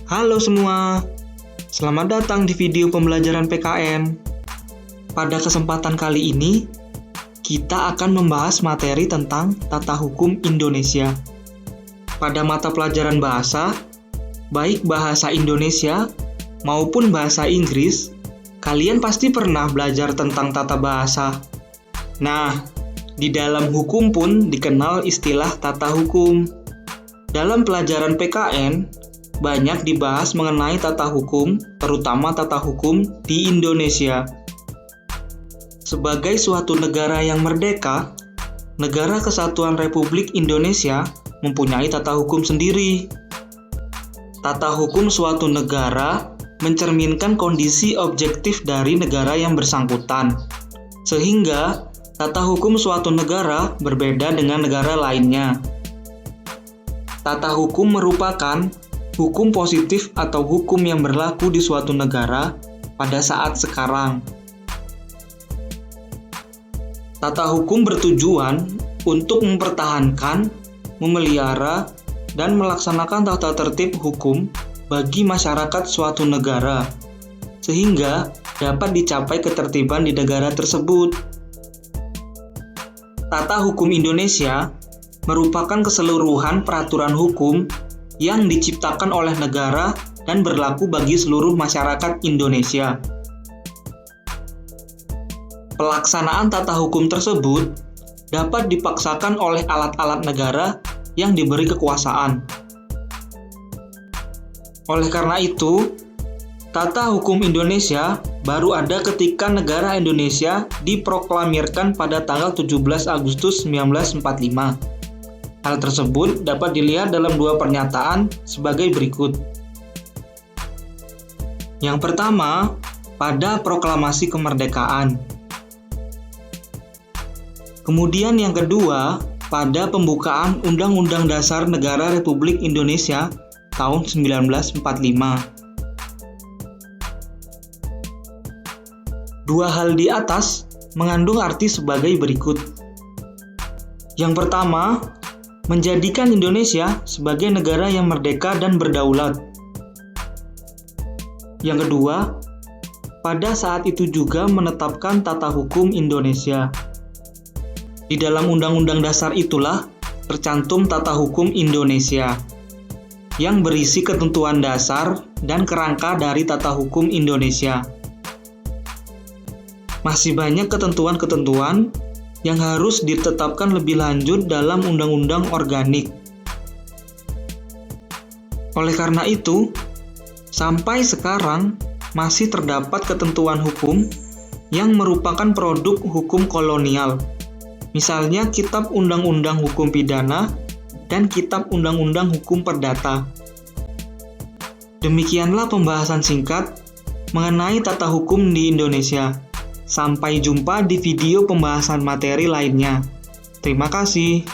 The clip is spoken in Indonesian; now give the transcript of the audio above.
Halo semua, selamat datang di video pembelajaran PKN. Pada kesempatan kali ini, kita akan membahas materi tentang tata hukum Indonesia. Pada mata pelajaran bahasa, baik bahasa Indonesia maupun bahasa Inggris, kalian pasti pernah belajar tentang tata bahasa. Nah, di dalam hukum pun dikenal istilah tata hukum. Dalam pelajaran PKN, banyak dibahas mengenai tata hukum, terutama tata hukum di Indonesia. Sebagai suatu negara yang merdeka, Negara Kesatuan Republik Indonesia mempunyai tata hukum sendiri. Tata hukum suatu negara mencerminkan kondisi objektif dari negara yang bersangkutan, sehingga tata hukum suatu negara berbeda dengan negara lainnya. Tata hukum merupakan hukum positif atau hukum yang berlaku di suatu negara pada saat sekarang. Tata hukum bertujuan untuk mempertahankan, memelihara, dan melaksanakan tata tertib hukum bagi masyarakat suatu negara, sehingga dapat dicapai ketertiban di negara tersebut. Tata hukum Indonesia merupakan keseluruhan peraturan hukum yang diciptakan oleh negara dan berlaku bagi seluruh masyarakat Indonesia. Pelaksanaan tata hukum tersebut dapat dipaksakan oleh alat-alat negara yang diberi kekuasaan. Oleh karena itu, tata hukum Indonesia baru ada ketika negara Indonesia diproklamirkan pada tanggal 17 Agustus 1945. Hal tersebut dapat dilihat dalam dua pernyataan sebagai berikut. Yang pertama, pada proklamasi kemerdekaan. Kemudian yang kedua, pada pembukaan Undang-Undang Dasar Negara Republik Indonesia tahun 1945. Dua hal di atas mengandung arti sebagai berikut. Yang pertama, menjadikan Indonesia sebagai negara yang merdeka dan berdaulat. Yang kedua, pada saat itu juga menetapkan tata hukum Indonesia. Di dalam Undang-Undang Dasar itulah tercantum tata hukum Indonesia, yang berisi ketentuan dasar dan kerangka dari tata hukum Indonesia. Masih banyak ketentuan-ketentuan yang harus ditetapkan lebih lanjut dalam undang-undang organik. Oleh karena itu, sampai sekarang masih terdapat ketentuan hukum yang merupakan produk hukum kolonial. Misalnya Kitab Undang-Undang Hukum Pidana dan Kitab Undang-Undang Hukum Perdata. Demikianlah pembahasan singkat mengenai tata hukum di Indonesia. Sampai jumpa di video pembahasan materi lainnya. Terima kasih.